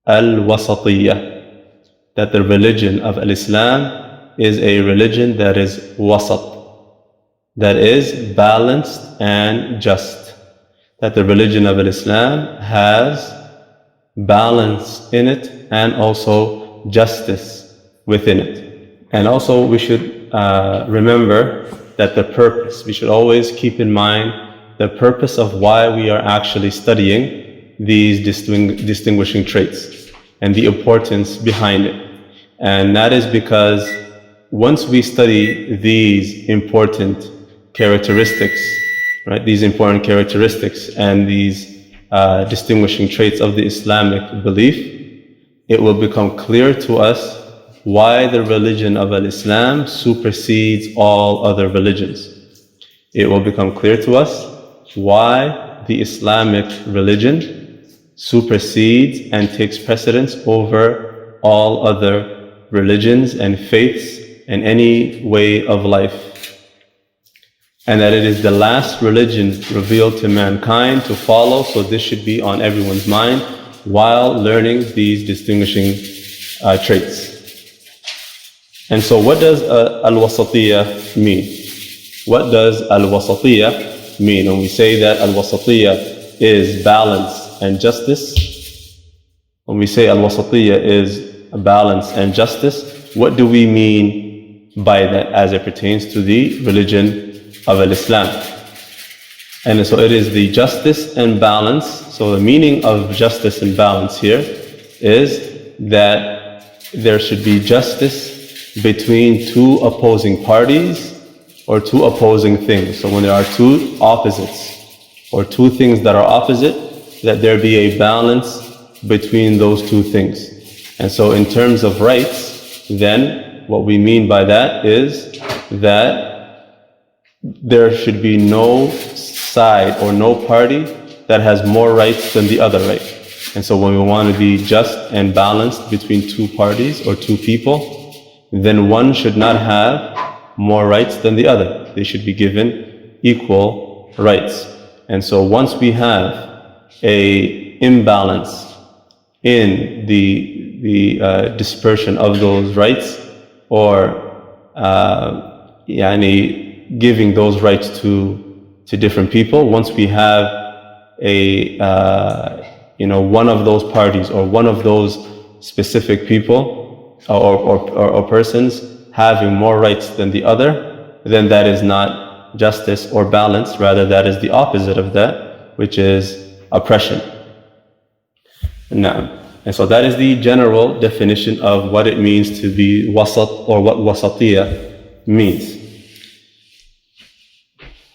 al-wasatiyya, that the religion of Islam is a religion that is wasat, that is balanced and just. That the religion of Islam has balance in it and also justice within it. And also we should remember that the purpose, we should always keep in mind the purpose of why we are actually studying these distinguishing traits and the importance behind it. And that is because once we study these important characteristics, right, these important characteristics and these distinguishing traits of the Islamic belief, it will become clear to us why the religion of Islam supersedes all other religions. It will become clear to us why the Islamic religion supersedes and takes precedence over all other religions and faiths and any way of life. And that it is the last religion revealed to mankind to follow, so this should be on everyone's mind while learning these distinguishing traits. And so what does al-wasatiyya mean? What does al-wasatiyya mean? When we say that al-wasatiyya is balance and justice, when we say al-wasatiyya is balance and justice, what do we mean by that as it pertains to the religion of Islam? And so it is the justice and balance. So the meaning of justice and balance here is that there should be justice between two opposing parties or two opposing things. So when there are two opposites or two things that are opposite, that there be a balance between those two things. And so in terms of rights, then what we mean by that is that there should be no side or no party that has more rights than the other right. And so when we want to be just and balanced between two parties or two people, then one should not have more rights than the other. They should be given equal rights. And so once we have a imbalance in the dispersion of those rights, or giving those rights to different people, once we have a one of those parties or one of those specific people or persons having more rights than the other, then that is not justice or balance. Rather, that is the opposite of that, which is oppression. Now, and so that is the general definition of what it means to be wasat, or what wasatiyya means.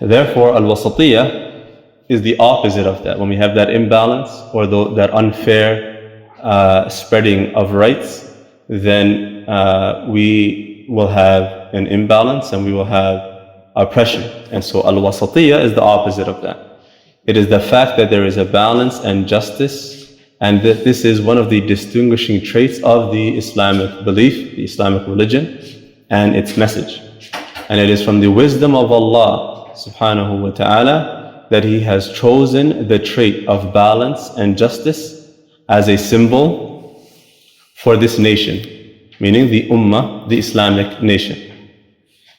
Therefore, al-wasatiyya is the opposite of that. When we have that imbalance or that unfair spreading of rights, then we will have an imbalance and we will have oppression. And so al-wasatiyya is the opposite of that. It is the fact that there is a balance and justice, and that this is one of the distinguishing traits of the Islamic belief, the Islamic religion, and its message. And it is from the wisdom of Allah subhanahu wa ta'ala that He has chosen the trait of balance and justice as a symbol for this nation, meaning the Ummah, the Islamic nation.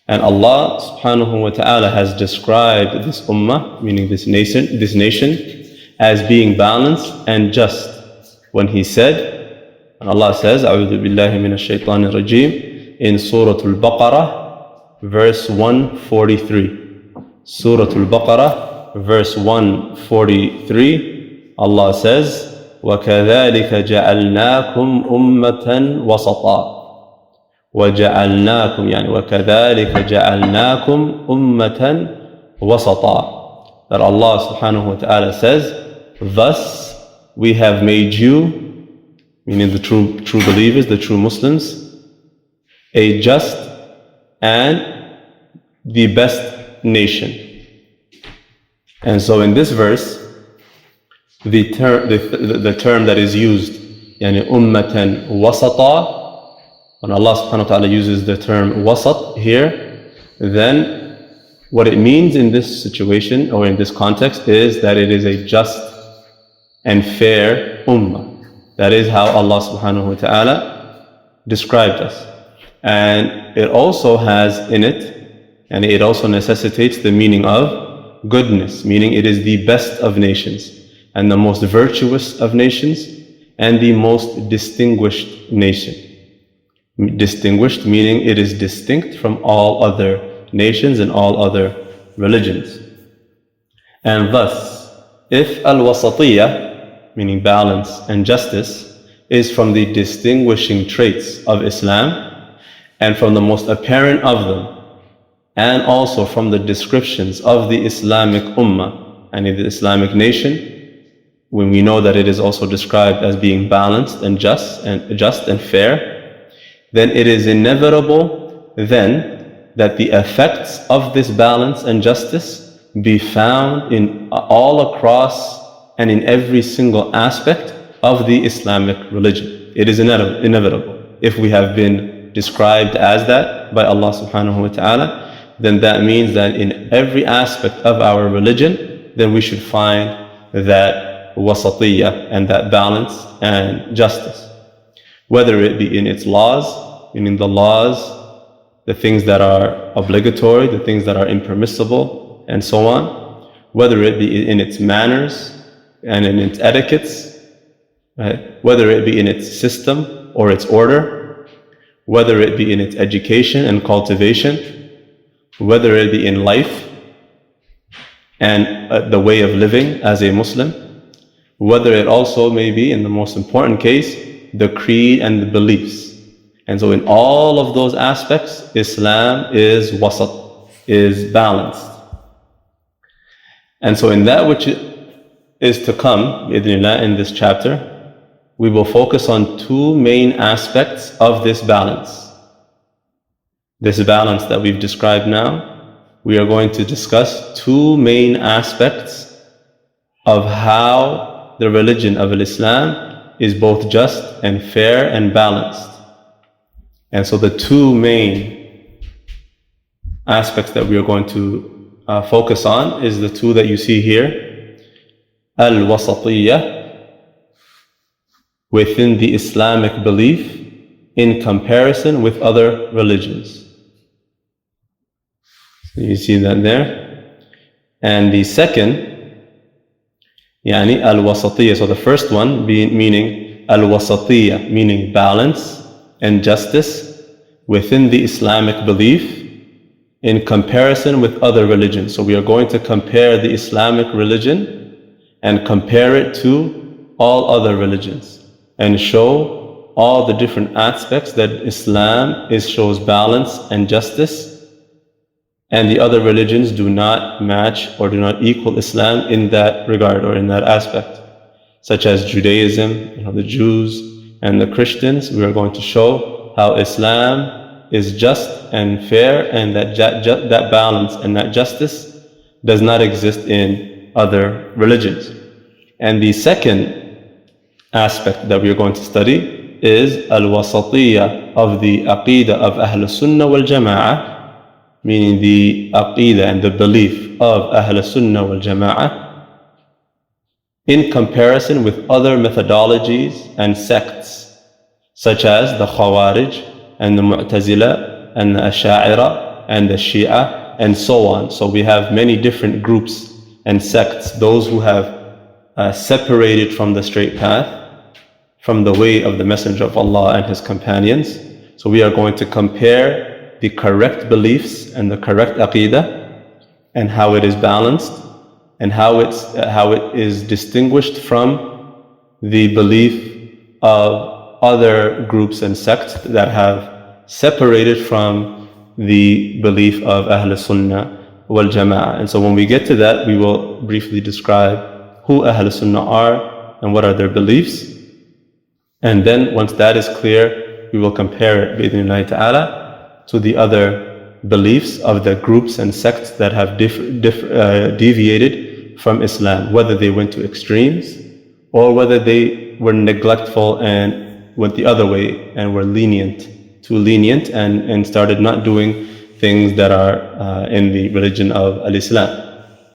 And Allah subhanahu wa ta'ala has described this Ummah, meaning this nation, as being balanced and just when He said, and Allah says, A'udhu billahi minash shaitanir rajeem, in Surah Al-Baqarah, verse 143. Surah Al-Baqarah, verse 143, Allah says, وَكَذَلِكَ جَعَلْنَاكُمْ أُمَّةً وَسَطًا وَكَذَلِكَ جَعَلْنَاكُمْ أُمَّةً وَسَطًا. That Allah subhanahu wa ta'ala says, thus we have made you, meaning the true believers, the true Muslims, a just and the best nation. And so in this verse, the term that is used, yani ummatan wasata, when Allah subhanahu wa ta'ala uses the term wasat here, then what it means in this situation or in this context is that it is a just and fair ummah. That is how Allah subhanahu wa ta'ala described us. And it also has in it, and it also necessitates the meaning of goodness, meaning it is the best of nations, and the most virtuous of nations, and the most distinguished nation. Distinguished meaning it is distinct from all other nations and all other religions. And thus, if al-wasatiyah, meaning balance and justice, is from the distinguishing traits of Islam, and from the most apparent of them, and also from the descriptions of the Islamic Ummah and the Islamic nation, when we know that it is also described as being balanced and just and fair, then it is inevitable then that the effects of this balance and justice be found in all across and in every single aspect of the Islamic religion. It is inevitable. If we have been described as that by Allah subhanahu wa ta'ala, then that means that in every aspect of our religion, then we should find that wasatiyah and that balance and justice. Whether it be in its laws, meaning the laws, the things that are obligatory, the things that are impermissible, and so on, whether it be in its manners and in its etiquettes, right? Whether it be in its system or its order, whether it be in its education and cultivation, whether it be in life and the way of living as a Muslim, whether it also may be, in the most important case, the creed and the beliefs. And so in all of those aspects, Islam is wasat, is balanced. And so in that which is to come, bi'idhnillah, in this chapter, we will focus on two main aspects of this balance. This balance that we've described now, we are going to discuss two main aspects of how the religion of Islam is both just and fair and balanced. And so the two main aspects that we are going to focus on is the two that you see here. Al-wasatiyah, within the Islamic belief in comparison with other religions. So you see that there. And the second, yani al-wasatiyah, so the first one meaning al-wasatiyah, meaning balance and justice within the Islamic belief in comparison with other religions. So we are going to compare the Islamic religion and compare it to all other religions and show all the different aspects that Islam shows balance and justice, and the other religions do not match or do not equal Islam in that regard or in that aspect, such as Judaism, the Jews and the Christians. We are going to show how Islam is just and fair, and that that balance and that justice does not exist in other religions. And the second aspect that we are going to study is al-wasatiyah of the aqeedah of Ahl Sunnah wal Jama'ah, meaning the aqeedah and the belief of Ahl Sunnah wal Jama'ah in comparison with other methodologies and sects, such as the Khawarij and the Mu'tazila and the Asha'ira and the Shia and so on. So we have many different groups and sects, those who have separated from the straight path, from the way of the Messenger of Allah and his companions. So we are going to compare the correct beliefs and the correct aqeedah and how it is balanced and how it is distinguished from the belief of other groups and sects that have separated from the belief of Ahl Sunnah wal Jama'ah. And so when we get to that, we will briefly describe who Ahl Sunnah are and what are their beliefs. And then once that is clear, we will compare it, bi'idhnillahi ta'ala, to the other beliefs of the groups and sects that have deviated from Islam, whether they went to extremes or whether they were neglectful and went the other way and were too lenient and started not doing things that are in the religion of Al-Islam.